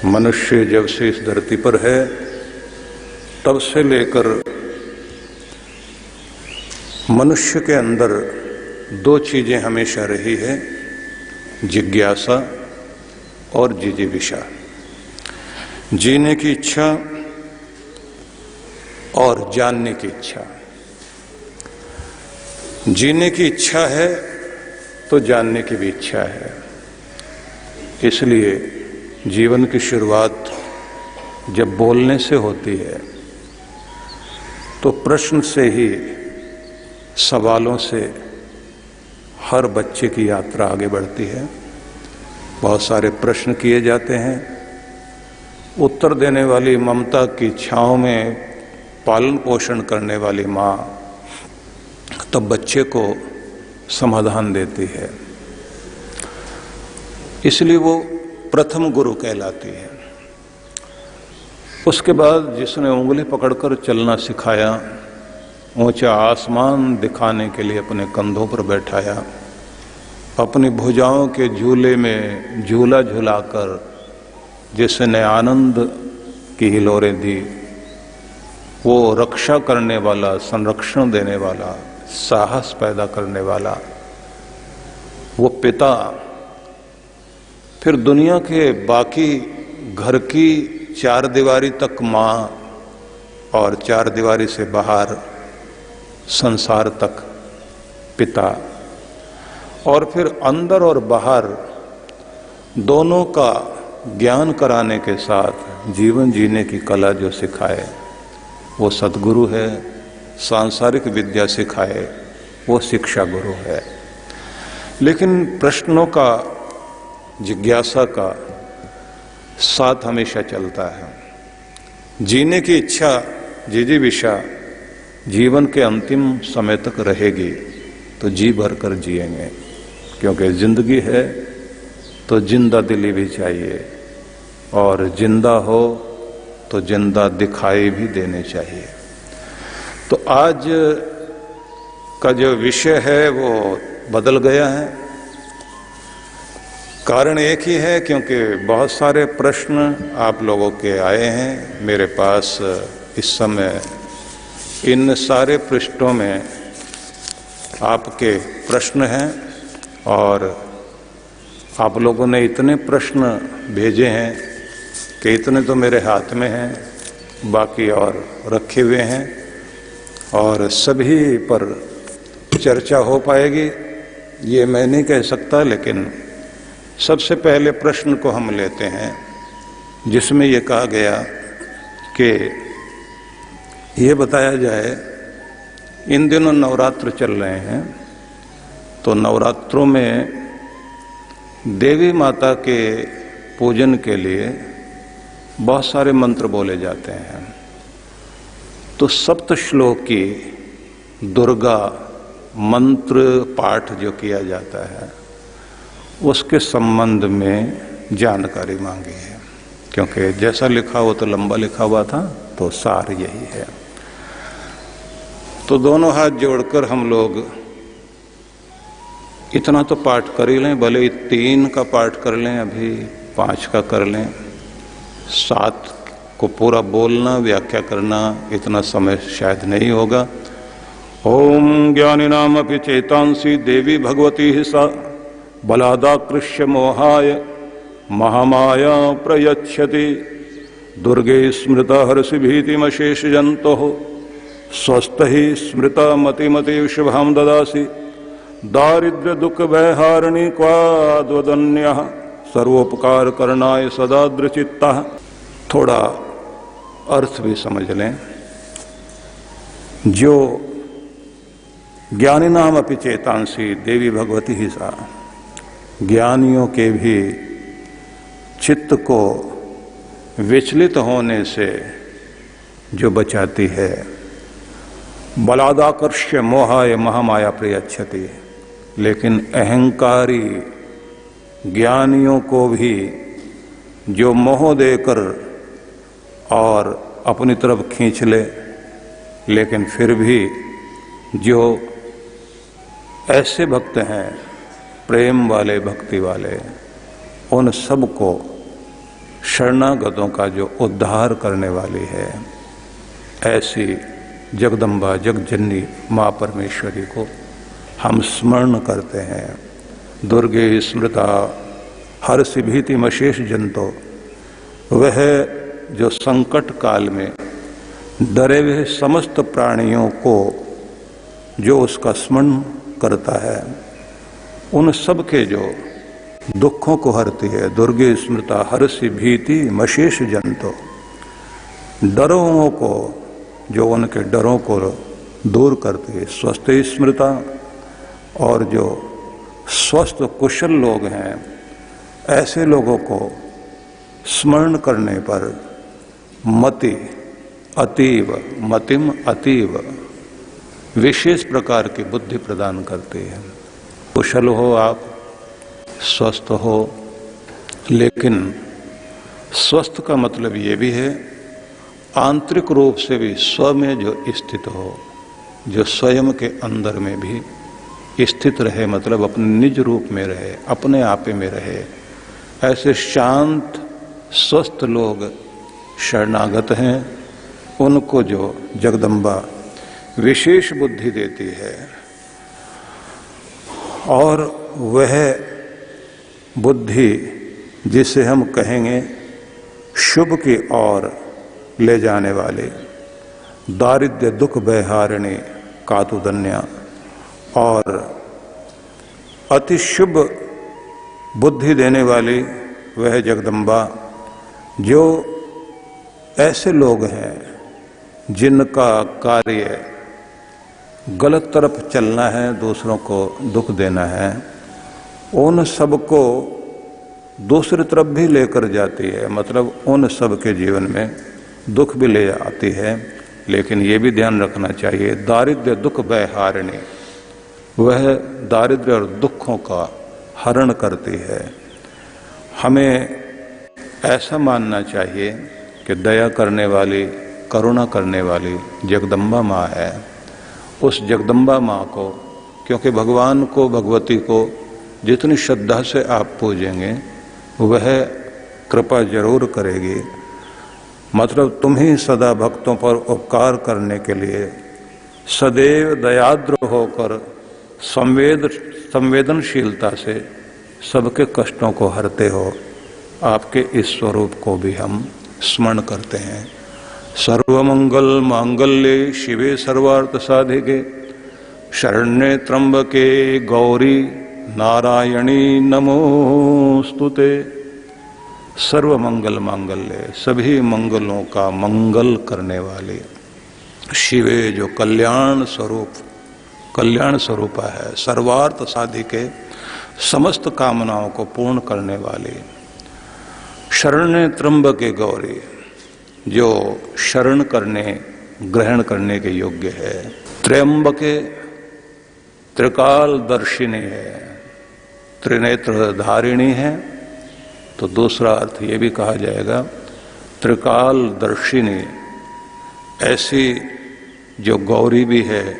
मनुष्य जब से इस धरती पर है तब से लेकर मनुष्य के अंदर दो चीजें हमेशा रही है, जिज्ञासा और जिजीविषा। जीने की इच्छा और जानने की इच्छा। जीने की इच्छा है तो जानने की भी इच्छा है। इसलिए जीवन की शुरुआत जब बोलने से होती है तो प्रश्न से ही, सवालों से हर बच्चे की यात्रा आगे बढ़ती है। बहुत सारे प्रश्न किए जाते हैं, उत्तर देने वाली ममता की छांव में पालन पोषण करने वाली माँ तब बच्चे को समाधान देती है। इसलिए वो प्रथम गुरु कहलाती है। उसके बाद जिसने उंगली पकड़कर चलना सिखाया, ऊंचा आसमान दिखाने के लिए अपने कंधों पर बैठाया, अपनी भुजाओं के झूले में झूला झुलाकर जिसने आनंद की हिलोरें दी, वो रक्षा करने वाला, संरक्षण देने वाला, साहस पैदा करने वाला, वो पिता। फिर दुनिया के बाकी घर की चार दीवारी तक माँ और चार दीवारी से बाहर संसार तक पिता, और फिर अंदर और बाहर दोनों का ज्ञान कराने के साथ जीवन जीने की कला जो सिखाए वो सद्गुरु है। सांसारिक विद्या सिखाए वो शिक्षा गुरु है। लेकिन प्रश्नों का, जिज्ञासा का साथ हमेशा चलता है। जीने की इच्छा, जिजीविषा जीवन के अंतिम समय तक रहेगी तो जी भर कर जिएंगे, क्योंकि जिंदगी है तो जिंदा दिली भी चाहिए, और जिंदा हो तो जिंदा दिखाई भी देने चाहिए। तो आज का जो विषय है वो बदल गया है। कारण एक ही है, क्योंकि बहुत सारे प्रश्न आप लोगों के आए हैं मेरे पास इस समय। इन सारे पृष्ठों में आपके प्रश्न हैं और आप लोगों ने इतने प्रश्न भेजे हैं कि इतने तो मेरे हाथ में हैं, बाकी और रखे हुए हैं, और सभी पर चर्चा हो पाएगी ये मैं नहीं कह सकता। लेकिन सबसे पहले प्रश्न को हम लेते हैं जिसमें ये कहा गया कि ये बताया जाए, इन दिनों नवरात्र चल रहे हैं, तो नवरात्रों में देवी माता के पूजन के लिए बहुत सारे मंत्र बोले जाते हैं। तो सप्त श्लोक की दुर्गा मंत्र पाठ जो किया जाता है उसके संबंध में जानकारी मांगी है, क्योंकि जैसा लिखा वो तो लंबा लिखा हुआ था, तो सार यही है। तो दोनों हाथ जोड़कर हम लोग इतना तो पाठ कर ही लें, भले 3 का पाठ कर लें, अभी 5 का कर लें। 7 को पूरा बोलना, व्याख्या करना इतना समय शायद नहीं होगा। ओम ज्ञानिनामपि चेतांसी देवी भगवती ही सा बलादाकृष्य मोहाय महामाया प्रयच्छति दुर्गे स्मृता हर्षि भीतिमशेष जंतो स्वस्थ ही स्मृता मतिमति शुभाम ददासी दारिद्र्य दुख भयहारिणी क्वाद्वदन्य सर्वोपकार करणाय सदा दृचित्ता। थोड़ा अर्थ भी समझ लें। जो ज्ञानी नाम अपि चेतांसी देवी भगवती ही सा, ज्ञानियों के भी चित्त को विचलित होने से जो बचाती है। बलादाकर्ष्य मोहाय महामाया प्रयच्छति, लेकिन अहंकारी ज्ञानियों को भी जो मोह देकर और अपनी तरफ खींच ले, लेकिन फिर भी जो ऐसे भक्त हैं प्रेम वाले, भक्ति वाले, उन सबको शरणागतों का जो उद्धार करने वाली है, ऐसी जगदम्बा जगजननी माँ परमेश्वरी को हम स्मरण करते हैं। दुर्गे स्मृता हर्षि भीति मशेष जंतो, वह जो संकट काल में डरे हुए समस्त प्राणियों को जो उसका स्मरण करता है, उन सब के जो दुखों को हरती है। दुर्गे स्मृता हर्षि भीति मशेष जंतो, डरों को, जो उनके डरों को दूर करती है। स्वस्थ स्मृता, और जो स्वस्थ कुशल लोग हैं, ऐसे लोगों को स्मरण करने पर मति अतीव, मतिम अतीव, विशेष प्रकार की बुद्धि प्रदान करती है। कुशल हो आप, स्वस्थ हो, लेकिन स्वस्थ का मतलब ये भी है आंतरिक रूप से भी स्व में जो स्थित हो, जो स्वयं के अंदर में भी स्थित रहे, मतलब अपने निज रूप में रहे, अपने आपे में रहे। ऐसे शांत स्वस्थ लोग शरणागत हैं, उनको जो जगदम्बा विशेष बुद्धि देती है, और वह बुद्धि जिसे हम कहेंगे शुभ की ओर ले जाने वाले, दारिद्र्य दुख भयहारिणी कातुदन्या, और अति शुभ बुद्धि देने वाली वह जगदम्बा, जो ऐसे लोग हैं जिनका कार्य गलत तरफ चलना है, दूसरों को दुख देना है, उन सबको दूसरी तरफ भी लेकर जाती है। मतलब उन सब के जीवन में दुख भी ले आती है, लेकिन ये भी ध्यान रखना चाहिए, दारिद्र्य दुख भयहारिणी, वह दारिद्र्य और दुखों का हरण करती है। हमें ऐसा मानना चाहिए कि दया करने वाली, करुणा करने वाली जगदम्बा माँ है। उस जगदम्बा माँ को, क्योंकि भगवान को, भगवती को जितनी श्रद्धा से आप पूजेंगे, वह कृपा जरूर करेगी। मतलब तुम ही सदा भक्तों पर उपकार करने के लिए सदैव दयाद्र होकर संवेदनशीलता से सबके कष्टों को हरते हो। आपके इस स्वरूप को भी हम स्मरण करते हैं। सर्वमंगल मांगल्ये शिवे सर्वार्थ साधिके, शरण्ये त्र्यंबके गौरी नारायणी नमोस्तुते। सर्व मंगल मांगल्य, सभी मंगलों का मंगल करने वाली, शिवे जो कल्याण स्वरूप है, सर्वार्थ साधिके, समस्त कामनाओं को पूर्ण करने वाली, शरण्य त्र्यंबके गौरी, जो शरण करने, ग्रहण करने के योग्य है, त्र्यंबके त्रिकाल दर्शिनी है, त्रिनेत्र धारिणी है। तो दूसरा अर्थ ये भी कहा जाएगा त्रिकाल दर्शिनी, ऐसी जो गौरी भी है,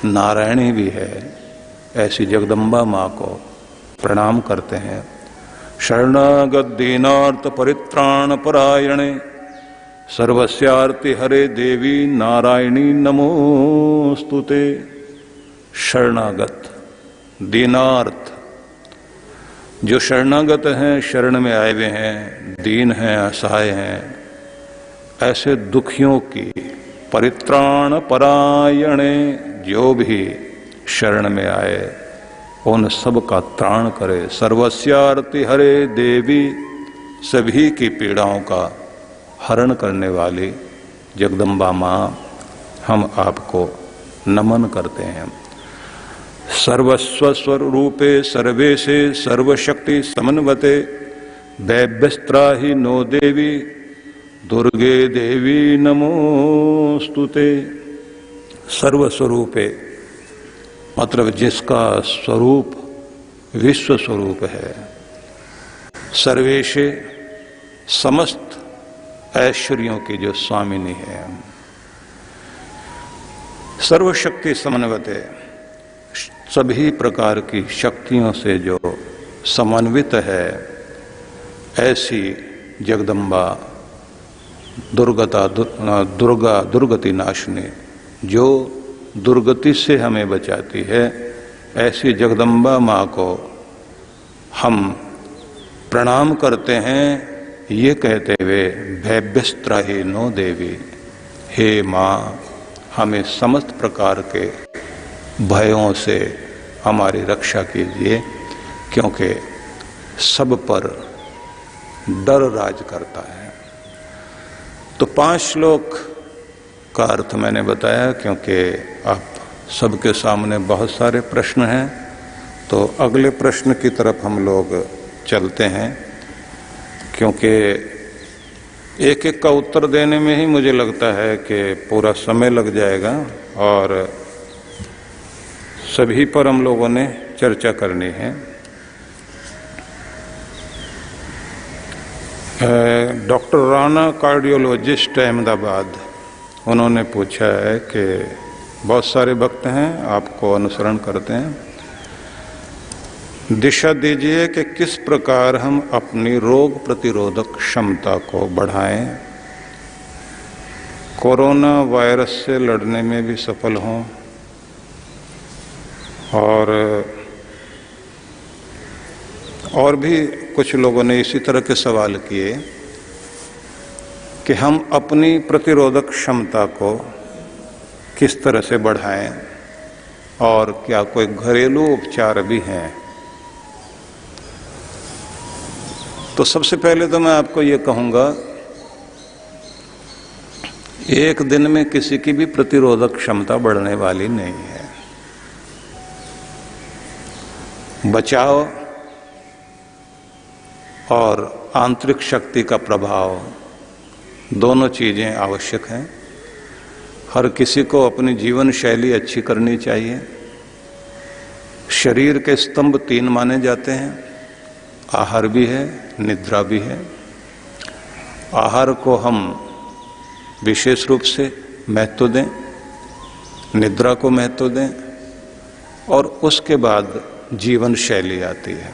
नारायणी भी है, ऐसी जगदम्बा माँ को प्रणाम करते हैं। शरणागत दीनार्थ परित्राण परायणे, सर्वस्यार्ति हरे देवी नारायणी नमोस्तुते। शरणागत, दीनार्थ, जो शरणागत हैं, शरण में आए हुए हैं, दीन हैं, असहाय हैं, ऐसे दुखियों की, परित्राण परायणे, जो भी शरण में आए उन सब का त्राण करे। सर्वस्यार्ति हरे देवी, सभी की पीड़ाओं का हरण करने वाली जगदम्बा माँ, हम आपको नमन करते हैं। सर्वस्व स्वरूपे सर्वेशे सर्वशक्ति समन्वते, दैव्यस्त्राहि नो देवी दुर्गे देवी नमोस्तुते। सर्वस्वरूपे मतलब जिसका स्वरूप विश्व स्वरूप है, सर्वेशे समस्त ऐश्वर्यों की जो स्वामिनी है, सर्वशक्ति समन्वते, सभी प्रकार की शक्तियों से जो समन्वित है, ऐसी जगदम्बा दुर्गा दुर्गति नाशनी, जो दुर्गति से हमें बचाती है, ऐसी जगदम्बा माँ को हम प्रणाम करते हैं, ये कहते हुए भैभ्यस्त्राहि नो देवी, हे माँ हमें समस्त प्रकार के भयों से हमारी रक्षा कीजिए, क्योंकि सब पर डर राज करता है। तो 5 श्लोक का अर्थ मैंने बताया, क्योंकि आप सबके सामने बहुत सारे प्रश्न हैं, तो अगले प्रश्न की तरफ हम लोग चलते हैं, क्योंकि एक एक का उत्तर देने में ही मुझे लगता है कि पूरा समय लग जाएगा और सभी पर हम लोगों ने चर्चा करनी है। डॉक्टर राणा कार्डियोलॉजिस्ट अहमदाबाद, उन्होंने पूछा है कि बहुत सारे भक्त हैं आपको अनुसरण करते हैं, दिशा दीजिए कि किस प्रकार हम अपनी रोग प्रतिरोधक क्षमता को बढ़ाएं, कोरोना वायरस से लड़ने में भी सफल हों, और भी कुछ लोगों ने इसी तरह के सवाल किए कि हम अपनी प्रतिरोधक क्षमता को किस तरह से बढ़ाएं और क्या कोई घरेलू उपचार भी हैं। तो सबसे पहले तो मैं आपको ये कहूँगा, एक दिन में किसी की भी प्रतिरोधक क्षमता बढ़ने वाली नहीं है। बचाव और आंतरिक शक्ति का प्रभाव, दोनों चीजें आवश्यक हैं। हर किसी को अपनी जीवन शैली अच्छी करनी चाहिए। शरीर के स्तंभ 3 माने जाते हैं, आहार भी है, निद्रा भी है। आहार को हम विशेष रूप से महत्व दें, निद्रा को महत्व दें, और उसके बाद जीवन शैली आती है।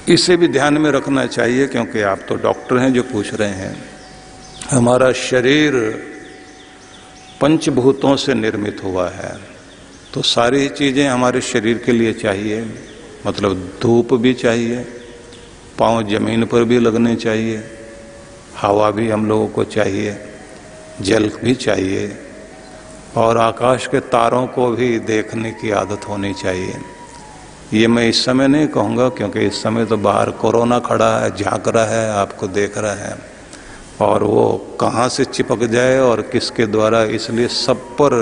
इसे भी ध्यान में रखना चाहिए, क्योंकि आप तो डॉक्टर हैं जो पूछ रहे हैं। हमारा शरीर पंचभूतों से निर्मित हुआ है, तो सारी चीजें हमारे शरीर के लिए चाहिए। मतलब धूप भी चाहिए, पांव जमीन पर भी लगने चाहिए, हवा भी हम लोगों को चाहिए, जल भी चाहिए, और आकाश के तारों को भी देखने की आदत होनी चाहिए। ये मैं इस समय नहीं कहूँगा, क्योंकि इस समय तो बाहर कोरोना खड़ा है, झांक रहा है, आपको देख रहा है, और वो कहाँ से चिपक जाए और किसके द्वारा, इसलिए सब पर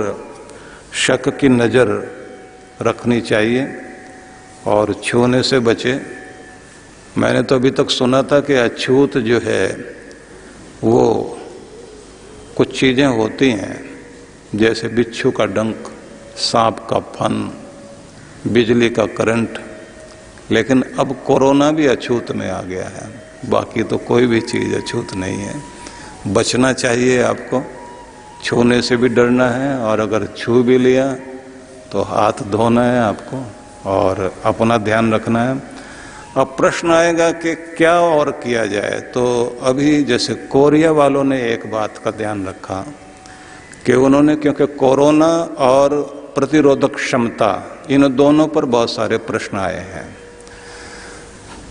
शक की नज़र रखनी चाहिए और छूने से बचे। मैंने तो अभी तक सुना था कि अछूत जो है वो कुछ चीज़ें होती हैं, जैसे बिच्छू का डंक, सांप का फन, बिजली का करंट, लेकिन अब कोरोना भी अछूत में आ गया है। बाकी तो कोई भी चीज़ अछूत नहीं है। बचना चाहिए आपको, छूने से भी डरना है, और अगर छू भी लिया तो हाथ धोना है आपको और अपना ध्यान रखना है। अब प्रश्न आएगा कि क्या और किया जाए। तो अभी जैसे कोरिया वालों ने एक बात का ध्यान रखा कि उन्होंने, क्योंकि कोरोना और प्रतिरोधक क्षमता, इन दोनों पर बहुत सारे प्रश्न आए हैं,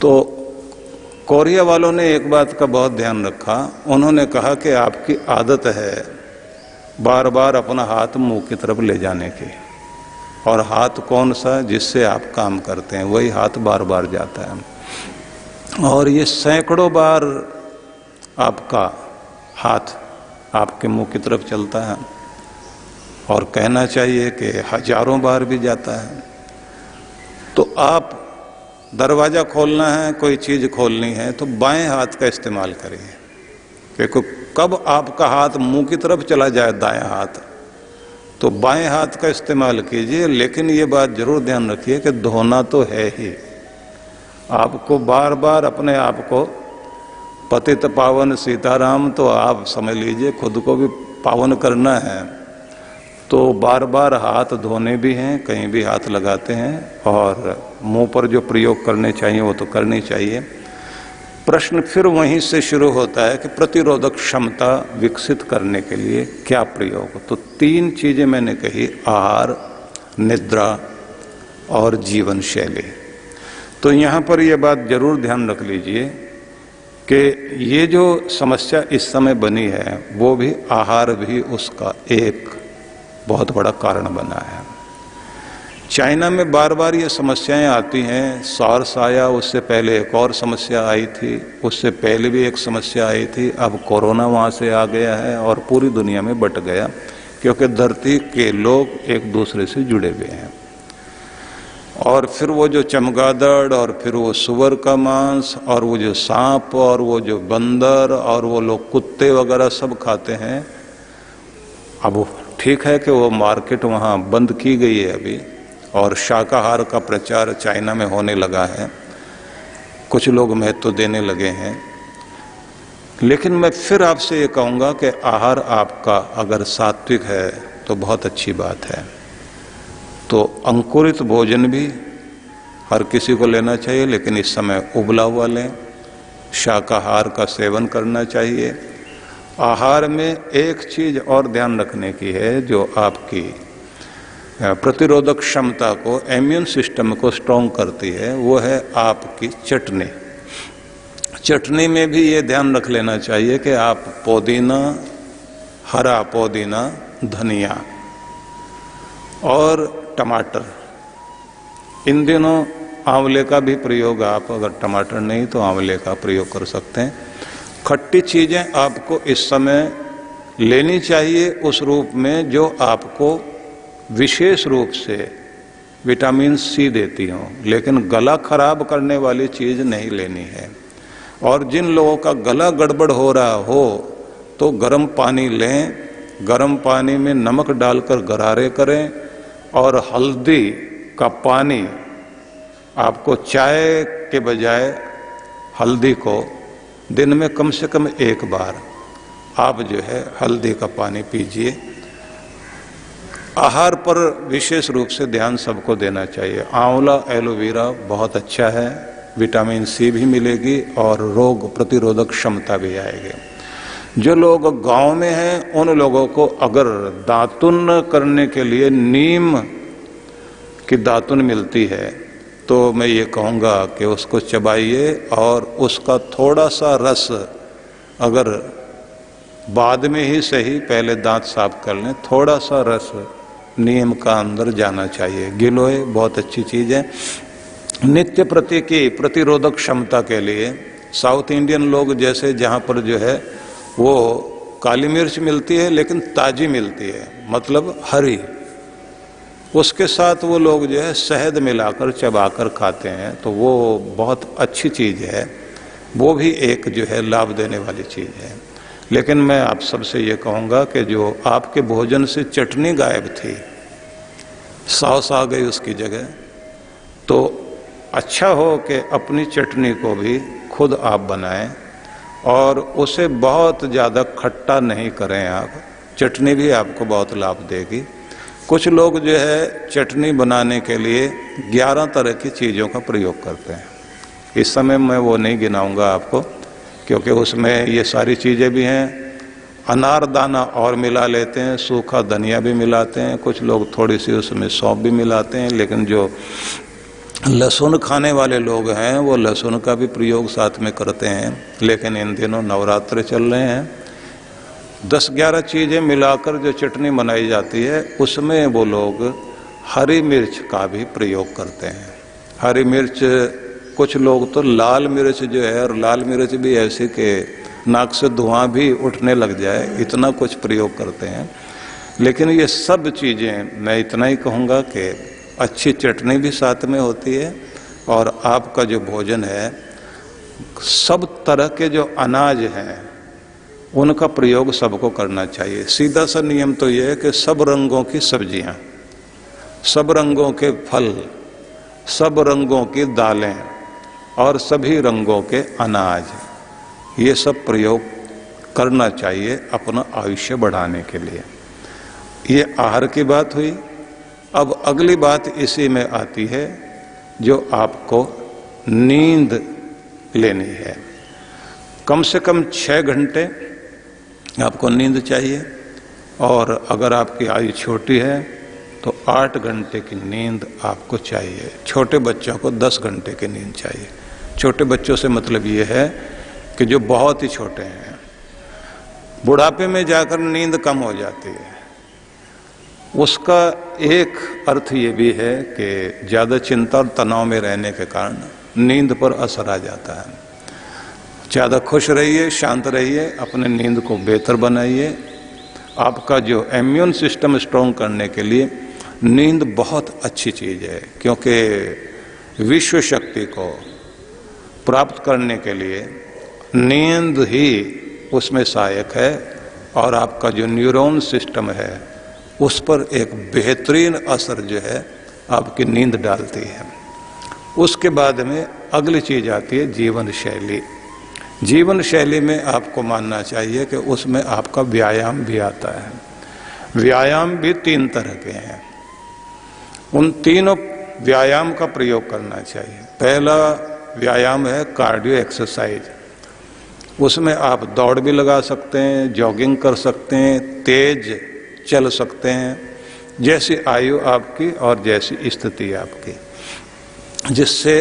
तो कोरिया वालों ने एक बात का बहुत ध्यान रखा। उन्होंने कहा कि आपकी आदत है बार बार अपना हाथ मुंह की तरफ ले जाने की, और हाथ कौन सा, जिससे आप काम करते हैं वही हाथ बार बार जाता है, और ये सैकड़ों बार आपका हाथ आपके मुंह की तरफ चलता है, और कहना चाहिए कि हजारों बार भी जाता है। तो आप दरवाज़ा खोलना है, कोई चीज़ खोलनी है, तो बाएं हाथ का इस्तेमाल करिए, क्योंकि कब आपका हाथ मुंह की तरफ चला जाए दायां हाथ, तो बाएं हाथ का इस्तेमाल कीजिए। लेकिन ये बात जरूर ध्यान रखिए कि धोना तो है ही, आपको बार बार अपने आप को पतित पावन सीताराम, तो आप समझ लीजिए खुद को भी पावन करना है, तो बार बार हाथ धोने भी हैं, कहीं भी हाथ लगाते हैं, और मुंह पर जो प्रयोग करने चाहिए वो तो करने चाहिए। प्रश्न फिर वहीं से शुरू होता है कि प्रतिरोधक क्षमता विकसित करने के लिए क्या प्रयोग। तो 3 चीजें मैंने कही, आहार, निद्रा और जीवन शैली। तो यहां पर यह बात जरूर ध्यान रख लीजिए कि ये जो समस्या इस समय बनी है वो भी आहार भी उसका एक बहुत बड़ा कारण बना है। चाइना में बार बार ये समस्याएं आती हैं। सार्स आया, उससे पहले एक और समस्या आई थी, उससे पहले भी एक समस्या आई थी, अब कोरोना वहाँ से आ गया है और पूरी दुनिया में बट गया, क्योंकि धरती के लोग एक दूसरे से जुड़े हुए हैं। और फिर वो जो चमगादड़ और फिर वो सुअर का मांस और वो जो सांप और वो जो बंदर और वो लोग कुत्ते वगैरह सब खाते हैं। अब ठीक है कि वो मार्केट वहाँ बंद की गई है अभी, और शाकाहार का प्रचार चाइना में होने लगा है, कुछ लोग महत्व देने लगे हैं। लेकिन मैं फिर आपसे ये कहूँगा कि आहार आपका अगर सात्विक है तो बहुत अच्छी बात है। तो अंकुरित भोजन भी हर किसी को लेना चाहिए, लेकिन इस समय उबला हुआ लें। शाकाहार का सेवन करना चाहिए। आहार में एक चीज और ध्यान रखने की है जो आपकी प्रतिरोधक क्षमता को, इम्यून सिस्टम को स्ट्रॉन्ग करती है, वो है आपकी चटनी। चटनी में भी ये ध्यान रख लेना चाहिए कि आप पुदीना, हरा पुदीना, धनिया और टमाटर, इन दिनों आंवले का भी प्रयोग, आप अगर टमाटर नहीं तो आंवले का प्रयोग कर सकते हैं। खट्टी चीजें आपको इस समय लेनी चाहिए उस रूप में जो आपको विशेष रूप से विटामिन सी देती हो, लेकिन गला खराब करने वाली चीज नहीं लेनी है। और जिन लोगों का गला गड़बड़ हो रहा हो तो गर्म पानी लें, गर्म पानी में नमक डालकर गरारे करें, और हल्दी का पानी, आपको चाय के बजाय हल्दी को दिन में कम से कम 1 बार आप जो है हल्दी का पानी पीजिए। आहार पर विशेष रूप से ध्यान सबको देना चाहिए। आंवला, एलोवेरा बहुत अच्छा है, विटामिन सी भी मिलेगी और रोग प्रतिरोधक क्षमता भी आएगी। जो लोग गांव में हैं उन लोगों को अगर दातुन करने के लिए नीम की दातुन मिलती है तो मैं ये कहूँगा कि उसको चबाइए और उसका थोड़ा सा रस, अगर बाद में ही सही, पहले दांत साफ कर लें, थोड़ा सा रस नीम का अंदर जाना चाहिए। गिलोय बहुत अच्छी चीज़ है। नित्य प्रति की प्रतिरोधक क्षमता के लिए साउथ इंडियन लोग जैसे, जहाँ पर जो है वो काली मिर्च मिलती है लेकिन ताजी मिलती है, मतलब हरी, उसके साथ वो लोग जो है शहद मिलाकर चबाकर खाते हैं, तो वो बहुत अच्छी चीज़ है। वो भी एक जो है लाभ देने वाली चीज़ है। लेकिन मैं आप सबसे ये कहूँगा कि जो आपके भोजन से चटनी गायब थी, सॉस आ गई उसकी जगह, तो अच्छा हो कि अपनी चटनी को भी खुद आप बनाएं और उसे बहुत ज़्यादा खट्टा नहीं करें आप। चटनी भी आपको बहुत लाभ देगी। कुछ लोग जो है चटनी बनाने के लिए 11 तरह की चीज़ों का प्रयोग करते हैं। इस समय मैं वो नहीं गिनाऊंगा आपको, क्योंकि उसमें ये सारी चीज़ें भी हैं। अनारदाना और मिला लेते हैं, सूखा धनिया भी मिलाते हैं, कुछ लोग थोड़ी सी उसमें सौंफ भी मिलाते हैं। लेकिन जो लहसुन खाने वाले लोग हैं वो लहसुन का भी प्रयोग साथ में करते हैं। लेकिन इन दिनों नवरात्र चल रहे हैं, 10-11 चीज़ें मिलाकर जो चटनी बनाई जाती है उसमें वो लोग हरी मिर्च का भी प्रयोग करते हैं। हरी मिर्च, कुछ लोग तो लाल मिर्च जो है, और लाल मिर्च भी ऐसी कि नाक से धुआं भी उठने लग जाए, इतना कुछ प्रयोग करते हैं। लेकिन ये सब चीज़ें, मैं इतना ही कहूँगा कि अच्छी चटनी भी साथ में होती है, और आपका जो भोजन है, सब तरह के जो अनाज हैं उनका प्रयोग सबको करना चाहिए। सीधा सा नियम तो ये है कि सब रंगों की सब्जियां, सब रंगों के फल, सब रंगों की दालें और सभी रंगों के अनाज, ये सब प्रयोग करना चाहिए अपना आयुष्य बढ़ाने के लिए। ये आहार की बात हुई। अब अगली बात इसी में आती है जो आपको नींद लेनी है। कम से कम 6 घंटे आपको नींद चाहिए, और अगर आपकी आयु छोटी है तो 8 घंटे की नींद आपको चाहिए। छोटे बच्चों को 10 घंटे की नींद चाहिए। छोटे बच्चों से मतलब ये है कि जो बहुत ही छोटे हैं। बुढ़ापे में जाकर नींद कम हो जाती है। उसका एक अर्थ ये भी है कि ज़्यादा चिंता और तनाव में रहने के कारण नींद पर असर आ जाता है। ज़्यादा खुश रहिए, शांत रहिए, अपने नींद को बेहतर बनाइए। आपका जो इम्यून सिस्टम स्ट्रॉन्ग करने के लिए नींद बहुत अच्छी चीज़ है, क्योंकि विश्व शक्ति को प्राप्त करने के लिए नींद ही उसमें सहायक है, और आपका जो न्यूरॉन सिस्टम है उस पर एक बेहतरीन असर जो है आपकी नींद डालती है। उसके बाद में अगली चीज़ आती है जीवन शैली। जीवन शैली में आपको मानना चाहिए कि उसमें आपका व्यायाम भी आता है। व्यायाम भी 3 तरह के हैं। उन तीनों व्यायाम का प्रयोग करना चाहिए। पहला व्यायाम है कार्डियो एक्सरसाइज। उसमें आप दौड़ भी लगा सकते हैं, जॉगिंग कर सकते हैं, तेज चल सकते हैं, जैसी आयु आपकी और जैसी स्थिति आपकी, जिससे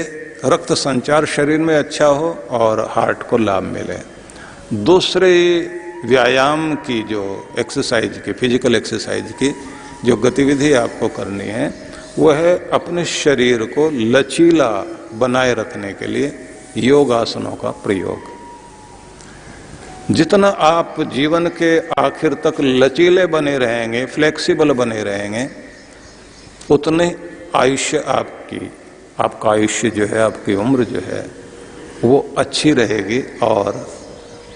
रक्त संचार शरीर में अच्छा हो और हार्ट को लाभ मिले। दूसरे व्यायाम की जो एक्सरसाइज की, फिजिकल एक्सरसाइज की जो गतिविधि आपको करनी है, वह है अपने शरीर को लचीला बनाए रखने के लिए योगासनों का प्रयोग। जितना आप जीवन के आखिर तक लचीले बने रहेंगे, फ्लेक्सिबल बने रहेंगे, उतने आयुष्य आपका आयुष्य जो है, आपकी उम्र जो है वो अच्छी रहेगी और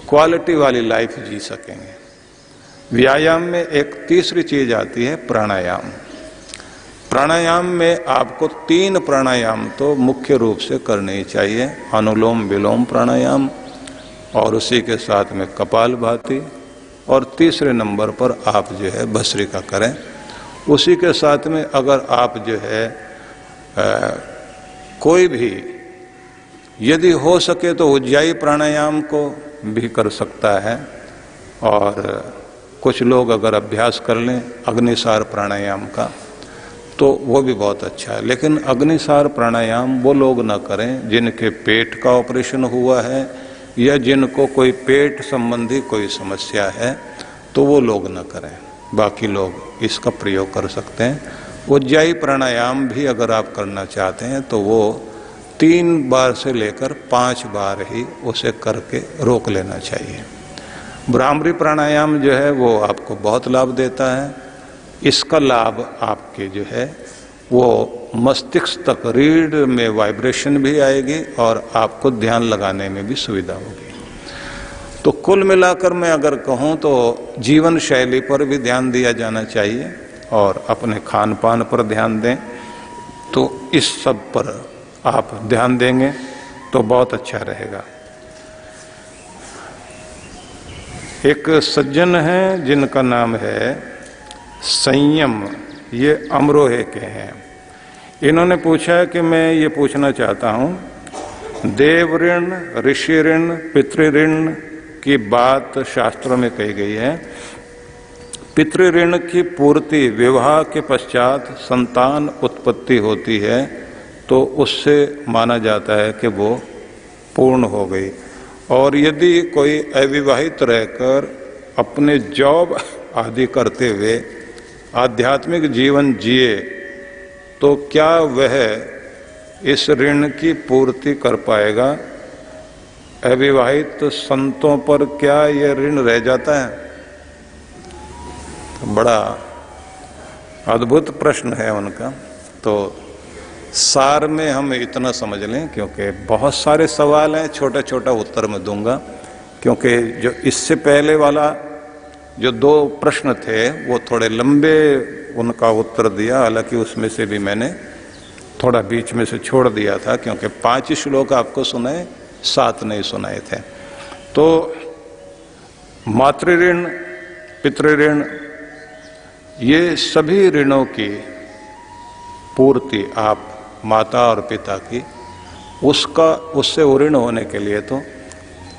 क्वालिटी वाली लाइफ जी सकेंगे। व्यायाम में एक तीसरी चीज आती है प्राणायाम। प्राणायाम में आपको 3 प्राणायाम तो मुख्य रूप से करने ही चाहिए। अनुलोम विलोम प्राणायाम, और उसी के साथ में कपालभाति, और तीसरे नंबर पर आप जो है भस्त्रिका करें। उसी के साथ में अगर आप जो है कोई भी यदि हो सके तो उज्जाई प्राणायाम को भी कर सकता है, और कुछ लोग अगर अभ्यास कर लें अग्निसार प्राणायाम का तो वो भी बहुत अच्छा है। लेकिन अग्निसार प्राणायाम वो लोग ना करें जिनके पेट का ऑपरेशन हुआ है या जिनको कोई पेट संबंधी कोई समस्या है, तो वो लोग ना करें। बाकी लोग इसका प्रयोग कर सकते हैं। उज्जाई प्राणायाम भी अगर आप करना चाहते हैं तो वो 3 बार से लेकर 5 बार ही उसे करके रोक लेना चाहिए। भ्रामरी प्राणायाम जो है वो आपको बहुत लाभ देता है। इसका लाभ आपके जो है वो मस्तिष्क तक, रीढ़ में वाइब्रेशन भी आएगी और आपको ध्यान लगाने में भी सुविधा होगी। तो कुल मिलाकर मैं अगर कहूँ तो जीवन शैली पर भी ध्यान दिया जाना चाहिए और अपने खान पान पर ध्यान दें। तो इस सब पर आप ध्यान देंगे तो बहुत अच्छा रहेगा। एक सज्जन हैं जिनका नाम है संयम, ये अमरोहे के हैं। इन्होंने पूछा कि मैं ये पूछना चाहता हूँ, देव ऋण, ऋषि ऋण, पितृ ऋण की बात शास्त्रों में कही गई है। पितृ ऋण की पूर्ति विवाह के पश्चात संतान उत्पत्ति होती है तो उससे माना जाता है कि वो पूर्ण हो गई। और यदि कोई अविवाहित रहकर अपने जॉब आदि करते हुए आध्यात्मिक जीवन जिए तो क्या वह इस ऋण की पूर्ति कर पाएगा? अविवाहित संतों पर क्या यह ऋण रह जाता है? तो बड़ा अद्भुत प्रश्न है उनका। तो सार में हम इतना समझ लें, क्योंकि बहुत सारे सवाल हैं, छोटा छोटा उत्तर मैं दूंगा, क्योंकि जो इससे पहले वाला जो 2 प्रश्न थे वो थोड़े लंबे उनका उत्तर दिया। हालांकि उसमें से भी मैंने थोड़ा बीच में से छोड़ दिया था, क्योंकि 5 श्लोक आपको सुनाए, 7 नहीं सुनाए थे। तो मातृ ऋण, पितृ ऋण, ये सभी ऋणों की पूर्ति आप माता और पिता की उससे ऋण होने के लिए तो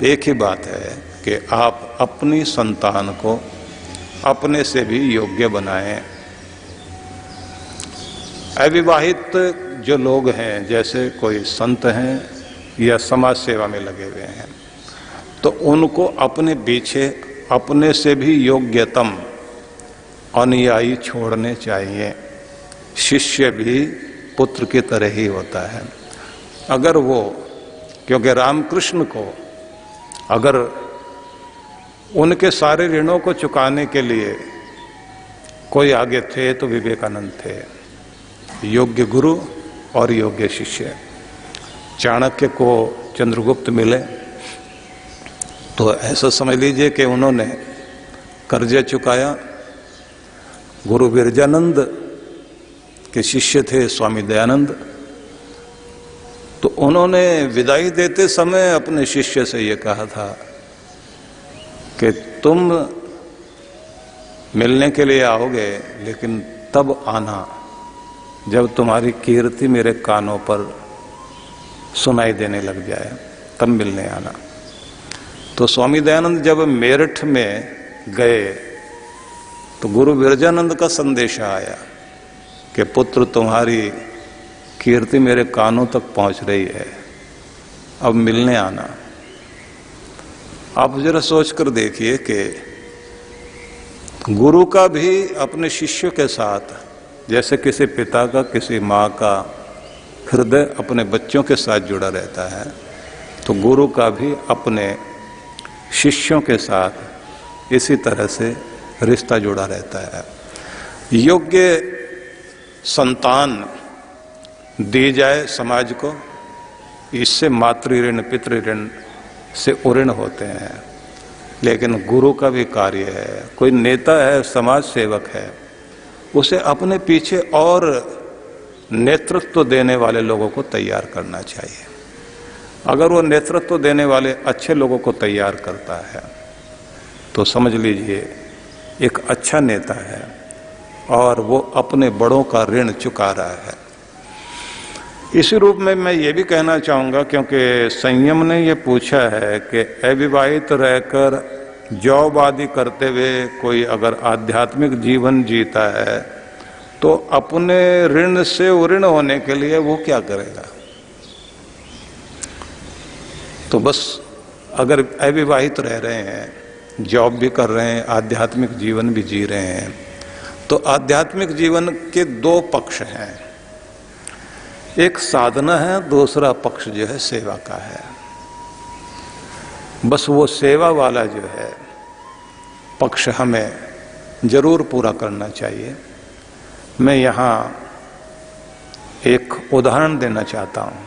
एक ही बात है कि आप अपनी संतान को अपने से भी योग्य बनाएं। अविवाहित जो लोग हैं, जैसे कोई संत हैं या समाज सेवा में लगे हुए हैं, तो उनको अपने पीछे अपने से भी योग्यतम अनुयायी छोड़ने चाहिए। शिष्य भी पुत्र की तरह ही होता है। अगर वो, क्योंकि रामकृष्ण को अगर उनके सारे ऋणों को चुकाने के लिए कोई आगे थे तो विवेकानंद थे, योग्य गुरु और योग्य शिष्य। चाणक्य को चंद्रगुप्त मिले तो ऐसा समझ लीजिए कि उन्होंने कर्जा चुकाया। गुरु विरजानंद के शिष्य थे स्वामी दयानंद, तो उन्होंने विदाई देते समय अपने शिष्य से ये कहा था कि तुम मिलने के लिए आओगे, लेकिन तब आना जब तुम्हारी कीर्ति मेरे कानों पर सुनाई देने लग जाए, तब मिलने आना। तो स्वामी दयानंद जब मेरठ में गए तो गुरु विरजानंद का संदेश आया कि पुत्र तुम्हारी कीर्ति मेरे कानों तक पहुंच रही है, अब मिलने आना। आप जरा सोच कर देखिए कि गुरु का भी अपने शिष्यों के साथ, जैसे किसी पिता का किसी माँ का हृदय अपने बच्चों के साथ जुड़ा रहता है, तो गुरु का भी अपने शिष्यों के साथ इसी तरह से रिश्ता जुड़ा रहता है। योग्य संतान दी जाए समाज को, इससे मातृ ऋण पितृ ऋण से उऋण होते हैं। लेकिन गुरु का भी कार्य है, कोई नेता है, समाज सेवक है, उसे अपने पीछे और नेतृत्व देने वाले लोगों को तैयार करना चाहिए। अगर वो नेतृत्व देने वाले अच्छे लोगों को तैयार करता है तो समझ लीजिए एक अच्छा नेता है और वो अपने बड़ों का ऋण चुका रहा है। इसी रूप में मैं ये भी कहना चाहूँगा, क्योंकि संयम ने ये पूछा है कि अविवाहित रहकर जॉब आदि करते हुए कोई अगर आध्यात्मिक जीवन जीता है तो अपने ऋण से उऋण होने के लिए वो क्या करेगा। तो बस अगर अविवाहित रह रहे हैं, जॉब भी कर रहे हैं, आध्यात्मिक जीवन भी जी रहे हैं, तो आध्यात्मिक जीवन के दो पक्ष हैं, एक साधना है, दूसरा पक्ष जो है सेवा का है। बस वो सेवा वाला जो है पक्ष हमें जरूर पूरा करना चाहिए। मैं यहाँ एक उदाहरण देना चाहता हूँ।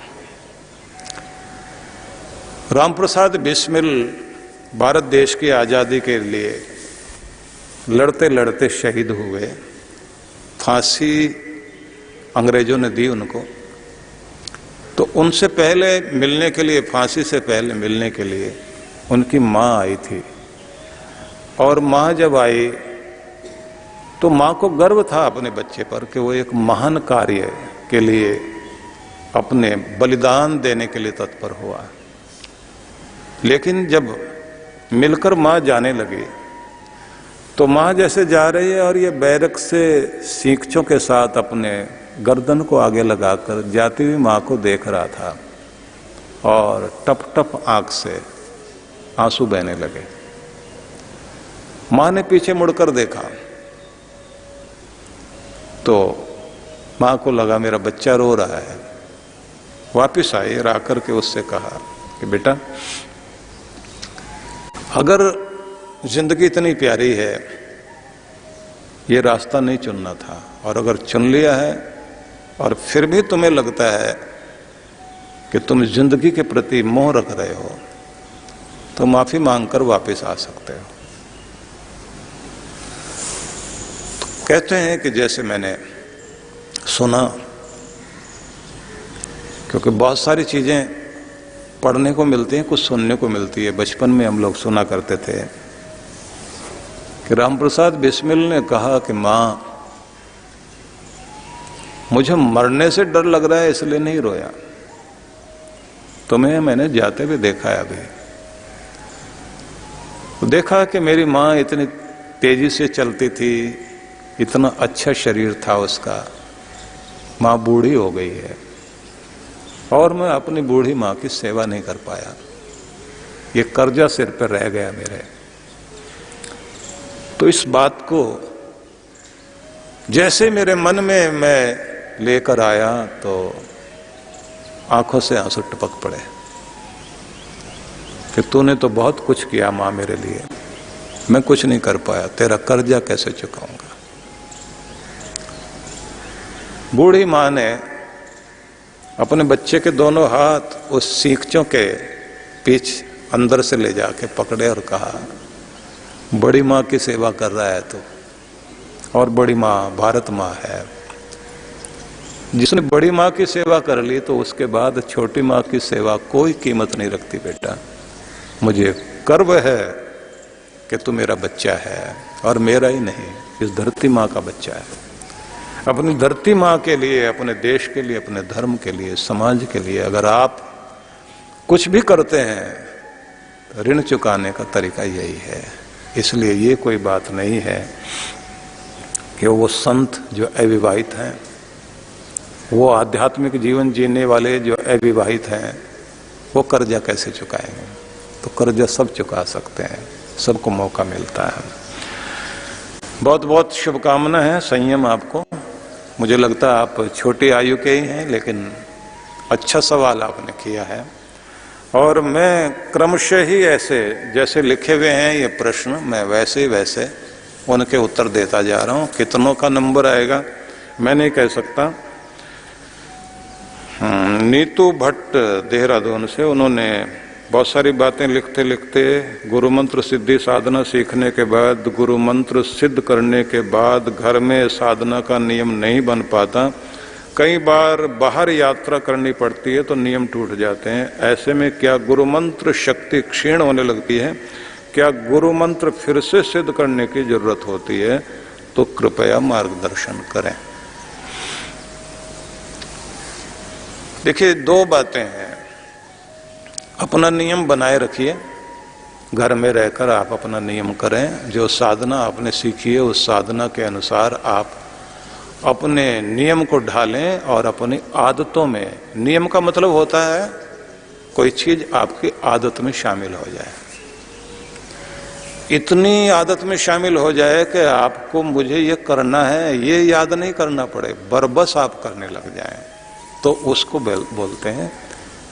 रामप्रसाद बिस्मिल भारत देश की आज़ादी के लिए लड़ते लड़ते शहीद हुए। फांसी अंग्रेजों ने दी उनको। तो उनसे पहले मिलने के लिए, फांसी से पहले मिलने के लिए उनकी माँ आई थी। और माँ जब आई तो माँ को गर्व था अपने बच्चे पर कि वो एक महान कार्य के लिए अपने बलिदान देने के लिए तत्पर हुआ। लेकिन जब मिलकर माँ जाने लगी तो माँ जैसे जा रही है और ये बैरक से सींखों के साथ अपने गर्दन को आगे लगाकर जाती हुई माँ को देख रहा था और टप टप आंख से आंसू बहने लगे। माँ ने पीछे मुड़कर देखा तो माँ को लगा मेरा बच्चा रो रहा है। वापिस आई और आकर के उससे कहा कि बेटा, अगर जिंदगी इतनी प्यारी है, ये रास्ता नहीं चुनना था, और अगर चुन लिया है और फिर भी तुम्हें लगता है कि तुम जिंदगी के प्रति मोह रख रहे हो, तो माफी मांगकर वापस आ सकते हो। तो कहते हैं कि जैसे मैंने सुना, क्योंकि बहुत सारी चीजें पढ़ने को मिलती हैं, कुछ सुनने को मिलती है। बचपन में हम लोग सुना करते थे कि रामप्रसाद बिस्मिल ने कहा कि माँ, मुझे मरने से डर लग रहा है इसलिए नहीं रोया, तुम्हें मैंने जाते हुए देखा है अभी। देखा कि मेरी माँ इतनी तेजी से चलती थी, इतना अच्छा शरीर था उसका, माँ बूढ़ी हो गई है और मैं अपनी बूढ़ी माँ की सेवा नहीं कर पाया। ये कर्जा सिर पर रह गया मेरे। तो इस बात को जैसे मेरे मन में मैं लेकर आया तो आंखों से आंसू टपक पड़े कि तूने तो बहुत कुछ किया माँ मेरे लिए, मैं कुछ नहीं कर पाया, तेरा कर्जा कैसे चुकाऊंगा। बूढ़ी माँ ने अपने बच्चे के दोनों हाथ उस सींखचों के पीछ अंदर से ले जाके पकड़े और कहा, बड़ी माँ की सेवा कर रहा है तू, और बड़ी माँ भारत माँ है। जिसने बड़ी माँ की सेवा कर ली तो उसके बाद छोटी माँ की सेवा कोई कीमत नहीं रखती बेटा। मुझे गर्व है कि तू मेरा बच्चा है, और मेरा ही नहीं, इस धरती माँ का बच्चा है। अपनी धरती माँ के लिए, अपने देश के लिए, अपने धर्म के लिए, समाज के लिए अगर आप कुछ भी करते हैं तो ऋण चुकाने का तरीका यही है। इसलिए ये कोई बात नहीं है कि वो संत जो अविवाहित हैं, वो आध्यात्मिक जीवन जीने वाले जो अविवाहित हैं, वो कर्जा कैसे चुकाएंगे। तो कर्जा सब चुका सकते हैं, सबको मौका मिलता है। बहुत बहुत शुभकामना है, संयम आपको। मुझे लगता है आप छोटी आयु के ही हैं, लेकिन अच्छा सवाल आपने किया है। और मैं क्रमशः ही ऐसे जैसे लिखे हुए हैं ये प्रश्न, मैं वैसे वैसे उनके उत्तर देता जा रहा हूँ। कितनों का नंबर आएगा मैं नहीं कह सकता। नीतू भट्ट देहरादून से, उन्होंने बहुत सारी बातें लिखते लिखते गुरु मंत्र सिद्धि साधना सीखने के बाद, गुरु मंत्र सिद्ध करने के बाद घर में साधना का नियम नहीं बन पाता, कई बार बाहर यात्रा करनी पड़ती है तो नियम टूट जाते हैं। ऐसे में क्या गुरु मंत्र शक्ति क्षीण होने लगती है, क्या गुरु मंत्र फिर से सिद्ध करने की जरूरत होती है, तो कृपया मार्गदर्शन करें। देखिए, दो बातें हैं। अपना नियम बनाए रखिए, घर में रहकर आप अपना नियम करें। जो साधना आपने सीखी है उस साधना के अनुसार आप अपने नियम को ढालें और अपनी आदतों में, नियम का मतलब होता है कोई चीज आपकी आदत में शामिल हो जाए, इतनी आदत में शामिल हो जाए कि आपको मुझे ये करना है ये याद नहीं करना पड़े, बरबस आप करने लग जाएं, तो उसको बोलते हैं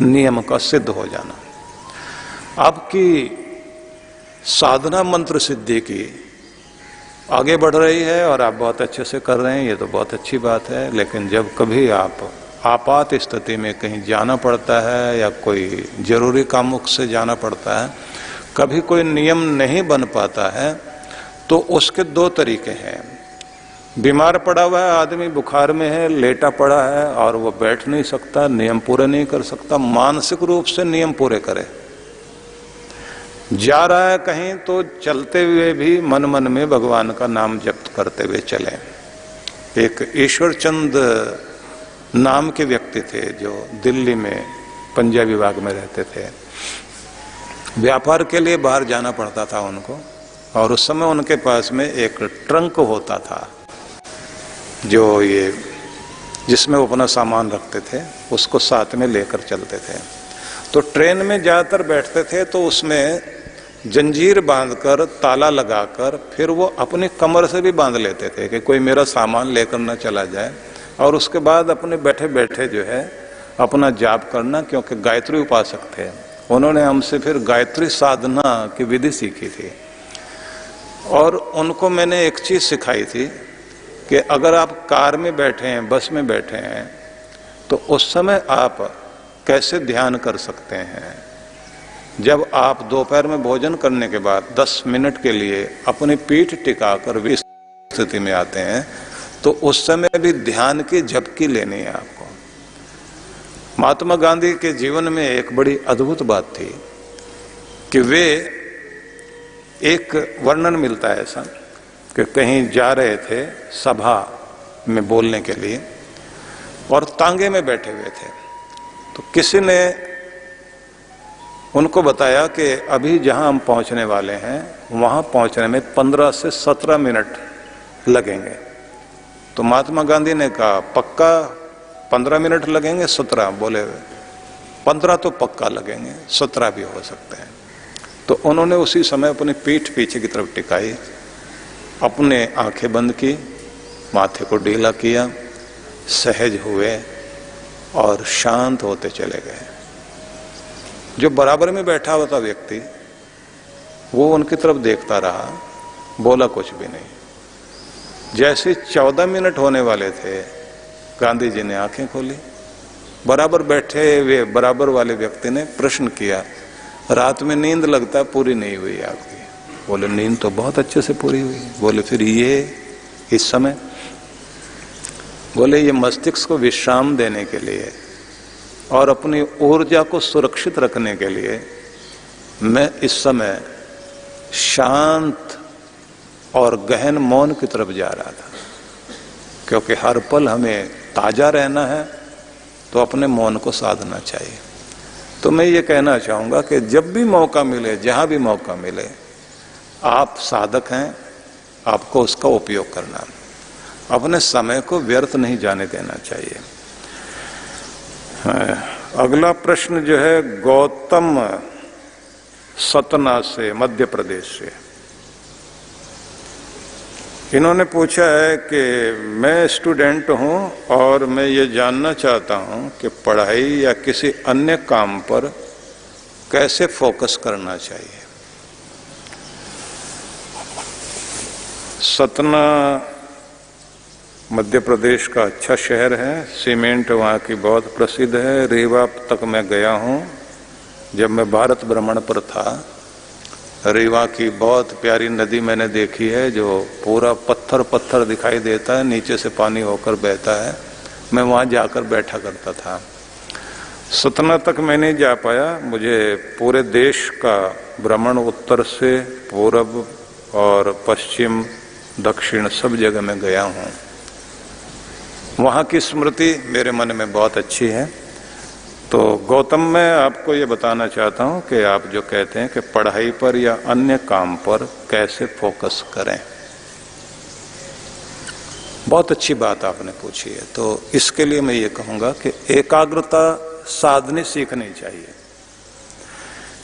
नियम का सिद्ध हो जाना। आपकी साधना मंत्र सिद्धि की आगे बढ़ रही है और आप बहुत अच्छे से कर रहे हैं, ये तो बहुत अच्छी बात है। लेकिन जब कभी आप आपात स्थिति में कहीं जाना पड़ता है या कोई जरूरी कामुक से जाना पड़ता है, कभी कोई नियम नहीं बन पाता है, तो उसके दो तरीके हैं। बीमार पड़ा हुआ है आदमी, बुखार में है, लेटा पड़ा है और वो बैठ नहीं सकता, नियम पूरे नहीं कर सकता, मानसिक रूप से नियम पूरे करे। जा रहा है कहीं तो चलते हुए भी मन मन में भगवान का नाम जप करते हुए चले। एक ईश्वर चंद नाम के व्यक्ति थे जो दिल्ली में पंजाबी विभाग में रहते थे। व्यापार के लिए बाहर जाना पड़ता था उनको, और उस समय उनके पास में एक ट्रंक होता था जो ये जिसमें वो अपना सामान रखते थे, उसको साथ में लेकर चलते थे। तो ट्रेन में ज्यादातर बैठते थे तो उसमें जंजीर बांधकर, ताला लगाकर, फिर वो अपनी कमर से भी बांध लेते थे कि कोई मेरा सामान लेकर ना चला जाए। और उसके बाद अपने बैठे बैठे जो है अपना जाप करना, क्योंकि गायत्री उपासक थे। उन्होंने हमसे फिर गायत्री साधना की विधि सीखी थी, और उनको मैंने एक चीज सिखाई थी कि अगर आप कार में बैठे हैं, बस में बैठे हैं, तो उस समय आप कैसे ध्यान कर सकते हैं। जब आप दोपहर में भोजन करने के बाद 10 मिनट के लिए अपनी पीठ टिकाकर भी स्थिति में आते हैं, तो उस समय भी ध्यान की झपकी लेनी है आपको। महात्मा गांधी के जीवन में एक बड़ी अद्भुत बात थी कि वे, एक वर्णन मिलता है ऐसा कि कहीं जा रहे थे सभा में बोलने के लिए और तांगे में बैठे हुए थे, तो किसी ने उनको बताया कि अभी जहां हम पहुंचने वाले हैं वहां पहुंचने में 15 से 17 मिनट लगेंगे। तो महात्मा गांधी ने कहा पक्का 15 मिनट लगेंगे? 17? बोले 15 तो पक्का लगेंगे, 17 भी हो सकते हैं। तो उन्होंने उसी समय अपनी पीठ पीछे की तरफ टिकाई, अपने आंखें बंद की, माथे को ढीला किया, सहज हुए और शांत होते चले गए। जो बराबर में बैठा हुआ था व्यक्ति वो उनकी तरफ देखता रहा, बोला कुछ भी नहीं। जैसे 14 मिनट होने वाले थे गांधी जी ने आंखें खोली। बराबर बैठे हुए बराबर वाले व्यक्ति ने प्रश्न किया, रात में नींद लगता पूरी नहीं हुई आपकी? बोले नींद तो बहुत अच्छे से पूरी हुई। बोले फिर ये इस समय? बोले ये मस्तिष्क को विश्राम देने के लिए और अपनी ऊर्जा को सुरक्षित रखने के लिए मैं इस समय शांत और गहन मौन की तरफ जा रहा था, क्योंकि हर पल हमें ताजा रहना है तो अपने मौन को साधना चाहिए। तो मैं ये कहना चाहूंगा कि जब भी मौका मिले, जहां भी मौका मिले, आप साधक हैं, आपको उसका उपयोग करना, अपने समय को व्यर्थ नहीं जाने देना चाहिए। अगला प्रश्न जो है गौतम सतना से, मध्य प्रदेश से, इन्होंने पूछा है कि मैं स्टूडेंट हूं और मैं ये जानना चाहता हूं कि पढ़ाई या किसी अन्य काम पर कैसे फोकस करना चाहिए। सतना मध्य प्रदेश का अच्छा शहर है, सीमेंट वहाँ की बहुत प्रसिद्ध है। रीवा तक मैं गया हूँ जब मैं भारत भ्रमण पर था। रीवा की बहुत प्यारी नदी मैंने देखी है जो पूरा पत्थर पत्थर दिखाई देता है, नीचे से पानी होकर बहता है। मैं वहाँ जाकर बैठा करता था। सतना तक मैं नहीं जा पाया, मुझे पूरे देश का भ्रमण उत्तर से पूर्व और पश्चिम दक्षिण सब जगह मैं गया हूँ। वहाँ की स्मृति मेरे मन में बहुत अच्छी है। तो गौतम, मैं आपको ये बताना चाहता हूँ कि आप जो कहते हैं कि पढ़ाई पर या अन्य काम पर कैसे फोकस करें, बहुत अच्छी बात आपने पूछी है। तो इसके लिए मैं ये कहूँगा कि एकाग्रता साधने सीखनी चाहिए।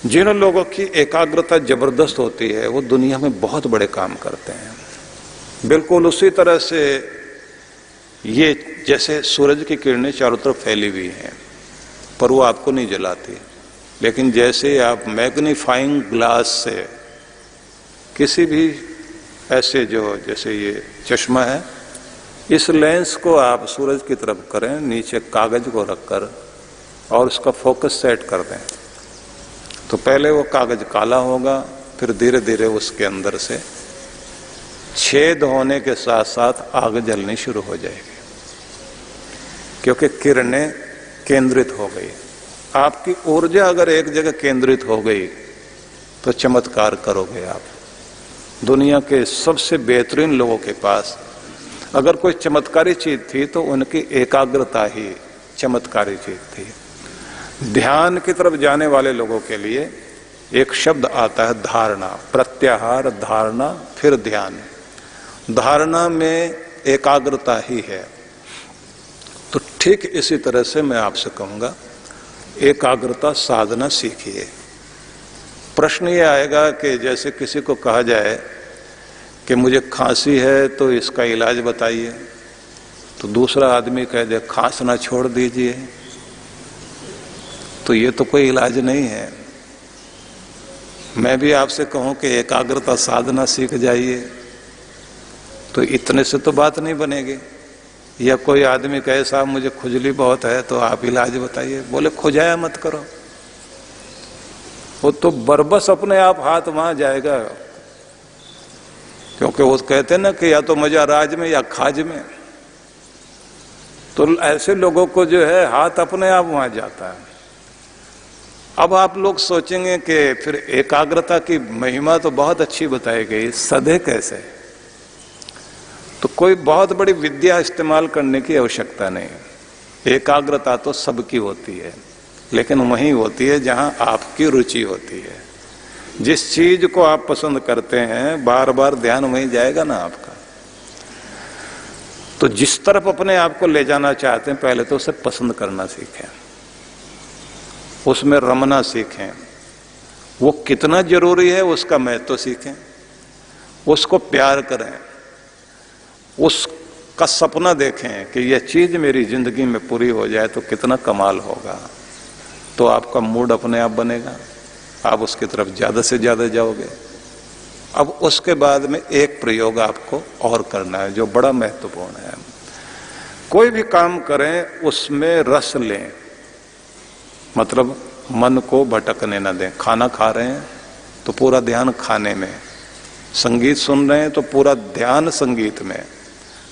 जिन लोगों की एकाग्रता जबरदस्त होती है वो दुनिया में बहुत बड़े काम करते हैं। बिल्कुल उसी तरह से ये जैसे सूरज की किरणें चारों तरफ फैली हुई हैं पर वो आपको नहीं जलाती, लेकिन जैसे आप मैग्नीफाइंग ग्लास से किसी भी ऐसे जो जैसे ये चश्मा है, इस लेंस को आप सूरज की तरफ करें, नीचे कागज को रखकर और उसका फोकस सेट कर दें, तो पहले वो कागज काला होगा, फिर धीरे धीरे उसके अंदर से छेद होने के साथ साथ आग जलनी शुरू हो जाएगी, क्योंकि किरणें केंद्रित हो गई। आपकी ऊर्जा अगर एक जगह केंद्रित हो गई तो चमत्कार करोगे आप। दुनिया के सबसे बेहतरीन लोगों के पास अगर कोई चमत्कारी चीज थी तो उनकी एकाग्रता ही चमत्कारी चीज थी। ध्यान की तरफ जाने वाले लोगों के लिए एक शब्द आता है धारणा, प्रत्याहार, धारणा, फिर ध्यान। धारणा में एकाग्रता ही है। तो ठीक इसी तरह से मैं आपसे कहूंगा एकाग्रता साधना सीखिए। प्रश्न ये आएगा कि जैसे किसी को कहा जाए कि मुझे खांसी है तो इसका इलाज बताइए, तो दूसरा आदमी कह दे खांसना छोड़ दीजिए, तो ये तो कोई इलाज नहीं है। मैं भी आपसे कहूं कि एकाग्रता साधना सीख जाइए, तो इतने से तो बात नहीं बनेगी। या कोई आदमी कहे साहब मुझे खुजली बहुत है तो आप इलाज बताइए, बोले खुजाया मत करो, वो तो बरबस अपने आप हाथ वहां जाएगा, क्योंकि वो कहते ना कि या तो मजा राज में या खाज में। तो ऐसे लोगों को जो है हाथ अपने आप वहां जाता है। अब आप लोग सोचेंगे कि फिर एकाग्रता की महिमा तो बहुत अच्छी बताई गई, सधे कैसे? तो कोई बहुत बड़ी विद्या इस्तेमाल करने की आवश्यकता नहीं। एकाग्रता तो सबकी होती है। लेकिन वहीं होती है जहां आपकी रुचि होती है। जिस चीज को आप पसंद करते हैं बार बार ध्यान वहीं जाएगा ना आपका। तो जिस तरफ अपने आप को ले जाना चाहते हैं पहले तो उसे पसंद करना सीखें, उसमें रमना सीखें। वो कितना जरूरी है उसका महत्व सीखें, उसको प्यार करें, उसका सपना देखें कि यह चीज मेरी जिंदगी में पूरी हो जाए तो कितना कमाल होगा। तो आपका मूड अपने आप बनेगा, आप उसकी तरफ ज्यादा से ज्यादा जाओगे। अब उसके बाद में एक प्रयोग आपको और करना है जो बड़ा महत्वपूर्ण है। कोई भी काम करें उसमें रस लें, मतलब मन को भटकने न दें। खाना खा रहे हैं तो पूरा ध्यान खाने में, संगीत सुन रहे हैं तो पूरा ध्यान संगीत में,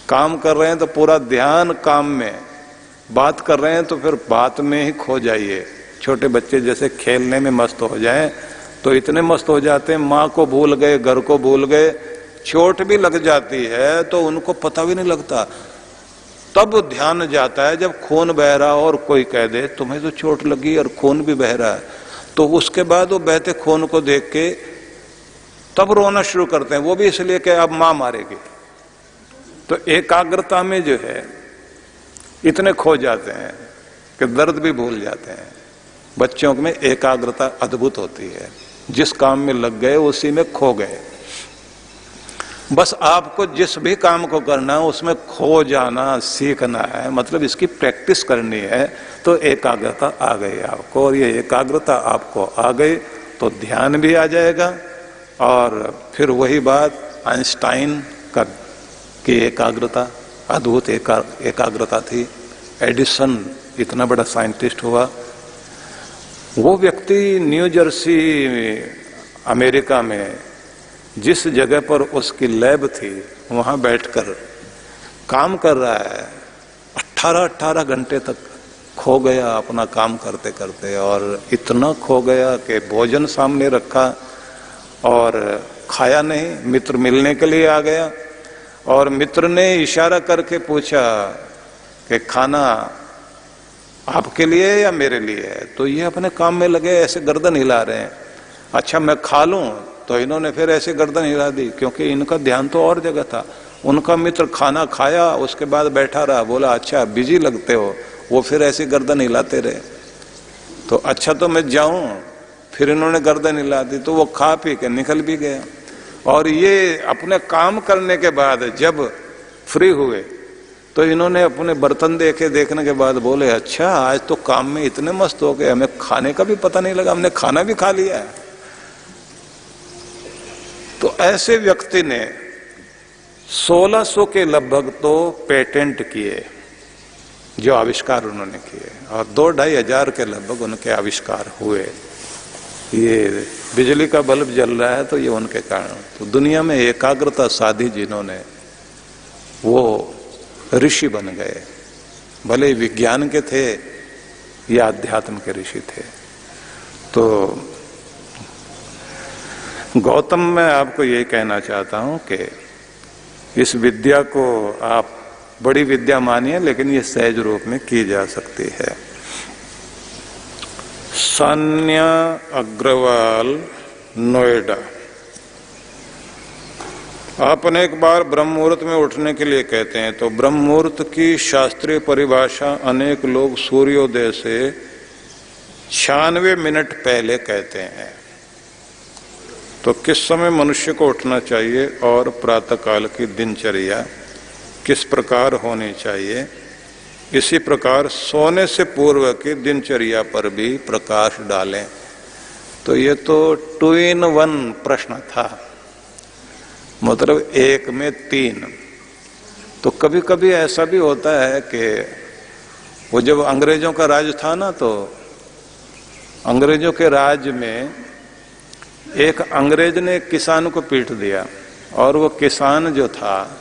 काम कर रहे हैं तो पूरा ध्यान काम में, बात कर रहे हैं तो फिर बात में ही खो जाइए। छोटे बच्चे जैसे खेलने में मस्त हो जाएं तो इतने मस्त हो जाते हैं, माँ को भूल गए, घर को भूल गए, चोट भी लग जाती है तो उनको पता भी नहीं लगता। तब ध्यान जाता है जब खून बह रहा हो और कोई कह दे तुम्हें तो चोट लगी और खून भी बह रहा है, तो उसके बाद वो बहते खून को देख के तब रोना शुरू करते हैं, वो भी इसलिए कि अब माँ मारेगी। तो एकाग्रता में जो है इतने खो जाते हैं कि दर्द भी भूल जाते हैं। बच्चों में एकाग्रता अद्भुत होती है, जिस काम में लग गए उसी में खो गए। बस आपको जिस भी काम को करना है उसमें खो जाना सीखना है, मतलब इसकी प्रैक्टिस करनी है। तो एकाग्रता आ गई आपको, और ये एकाग्रता आपको आ गई तो ध्यान भी आ जाएगा। और फिर वही बात आइंस्टाइन का की एकाग्रता अद्भुत एकाग्रता थी। एडिसन इतना बड़ा साइंटिस्ट हुआ, वो व्यक्ति न्यू जर्सी अमेरिका में जिस जगह पर उसकी लैब थी वहां बैठकर काम कर रहा है, 18 घंटे तक खो गया अपना काम करते करते। और इतना खो गया कि भोजन सामने रखा और खाया नहीं। मित्र मिलने के लिए आ गया और मित्र ने इशारा करके पूछा कि खाना आपके लिए या मेरे लिए है। तो ये अपने काम में लगे, ऐसे गर्दन हिला रहे हैं। अच्छा मैं खा लूं, तो इन्होंने फिर ऐसे गर्दन हिला दी, क्योंकि इनका ध्यान तो और जगह था। उनका मित्र खाना खाया, उसके बाद बैठा रहा, बोला अच्छा बिजी लगते हो, वो फिर ऐसे गर्दन हिलाते रहे। तो अच्छा तो मैं जाऊं, फिर इन्होंने गर्दन हिला दी, तो वो खा पी के निकल भी गया। और ये अपने काम करने के बाद जब फ्री हुए तो इन्होंने अपने बर्तन देखने के बाद बोले अच्छा आज तो काम में इतने मस्त हो गए, हमें खाने का भी पता नहीं लगा, हमने खाना भी खा लिया है। तो ऐसे व्यक्ति ने 1600 के लगभग तो पेटेंट किए जो आविष्कार उन्होंने किए, और 2-2.5 हजार के लगभग उनके आविष्कार हुए। ये बिजली का बल्ब जल रहा है तो ये उनके कारण। तो दुनिया में एकाग्रता साधी जिन्होंने, वो ऋषि बन गए, भले विज्ञान के थे या अध्यात्म के ऋषि थे। तो गौतम, मैं आपको ये कहना चाहता हूं कि इस विद्या को आप बड़ी विद्या मानिए, लेकिन ये सहज रूप में की जा सकती है। सान्या अग्रवाल, नोएडा। आप अनेक बार ब्रह्म मुहूर्त में उठने के लिए कहते हैं, तो ब्रह्म मुहूर्त की शास्त्रीय परिभाषा अनेक लोग सूर्योदय से 96 मिनट पहले कहते हैं। तो किस समय मनुष्य को उठना चाहिए और प्रातःकाल की दिनचर्या किस प्रकार होनी चाहिए, इसी प्रकार सोने से पूर्व की दिनचर्या पर भी प्रकाश डालें। तो ये तो 2 in 1 प्रश्न था, मतलब एक में 3। तो कभी कभी ऐसा भी होता है कि वो जब अंग्रेजों का राज था ना, तो अंग्रेजों के राज में एक अंग्रेज ने किसान को पीट दिया, और वो किसान जो था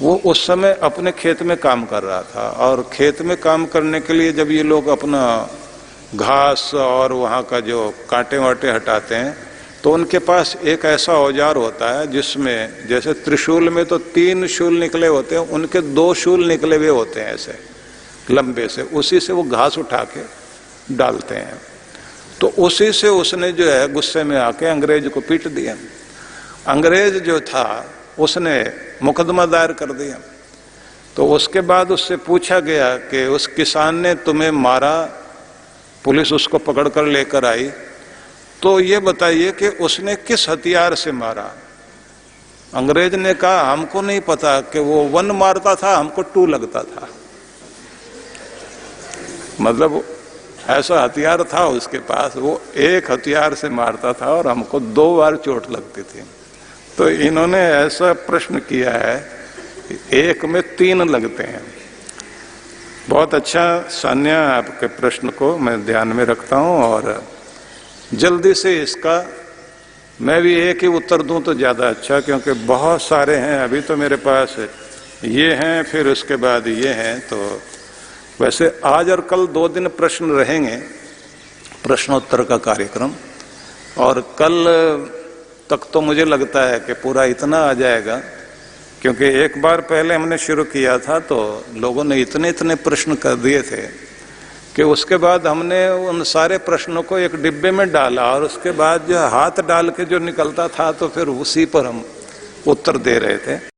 वो उस समय अपने खेत में काम कर रहा था। और खेत में काम करने के लिए जब ये लोग अपना घास और वहाँ का जो कांटे वाटे हटाते हैं, तो उनके पास एक ऐसा औजार होता है जिसमें जैसे त्रिशूल में तो 3 शूल निकले होते हैं, उनके 2 शूल निकले हुए होते हैं ऐसे लंबे से, उसी से वो घास उठा के डालते हैं। तो उसी से उसने जो है गुस्से में आके अंग्रेज को पीट दिया। अंग्रेज जो था उसने मुकदमा दायर कर दिया। तो उसके बाद उससे पूछा गया कि उस किसान ने तुम्हें मारा, पुलिस उसको पकड़कर लेकर आई, तो ये बताइए कि उसने किस हथियार से मारा। अंग्रेज ने कहा हमको नहीं पता कि वो 1 मारता था, हमको 2 लगता था। मतलब ऐसा हथियार था उसके पास, वो 1 हथियार से मारता था और हमको 2 बार चोट लगती थी। तो इन्होंने ऐसा प्रश्न किया है, 1 में 3 लगते हैं। बहुत अच्छा सान्या, आपके प्रश्न को मैं ध्यान में रखता हूं और जल्दी से इसका मैं भी एक ही उत्तर दूं तो ज्यादा अच्छा, क्योंकि बहुत सारे हैं। अभी तो मेरे पास ये हैं, फिर उसके बाद ये हैं। तो वैसे आज और कल 2 दिन प्रश्न रहेंगे, प्रश्नोत्तर का कार्यक्रम, और कल तक तो मुझे लगता है कि पूरा इतना आ जाएगा, क्योंकि एक बार पहले हमने शुरू किया था तो लोगों ने इतने इतने प्रश्न कर दिए थे कि उसके बाद हमने उन सारे प्रश्नों को एक डिब्बे में डाला और उसके बाद जो हाथ डाल के जो निकलता था तो फिर उसी पर हम उत्तर दे रहे थे।